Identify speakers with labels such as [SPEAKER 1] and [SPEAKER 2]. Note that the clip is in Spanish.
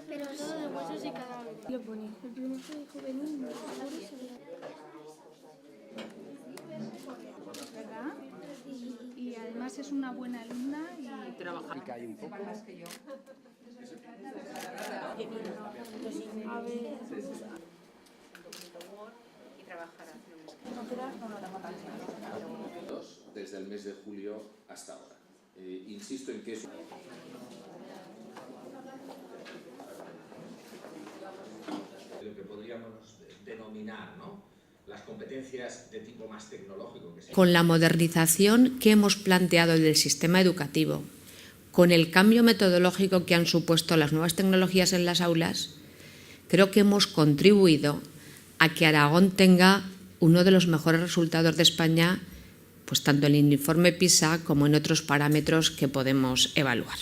[SPEAKER 1] pero solo de huesos y cadáveres.
[SPEAKER 2] Lo pone. El primer juvenil.
[SPEAKER 3] ¿Verdad? Y además es una buena alumna y
[SPEAKER 4] trabajar.
[SPEAKER 5] Y cae un poco.
[SPEAKER 2] A ver.
[SPEAKER 4] Y trabajar
[SPEAKER 6] desde el mes de julio hasta ahora. Insisto en que es lo que podríamos denominar, ¿no?, las competencias de tipo más tecnológico.
[SPEAKER 7] Con la modernización que hemos planteado del sistema educativo, con el cambio metodológico que han supuesto las nuevas tecnologías en las aulas, creo que hemos contribuido a que Aragón tenga uno de los mejores resultados de España, pues tanto en el informe PISA como en otros parámetros que podemos evaluar.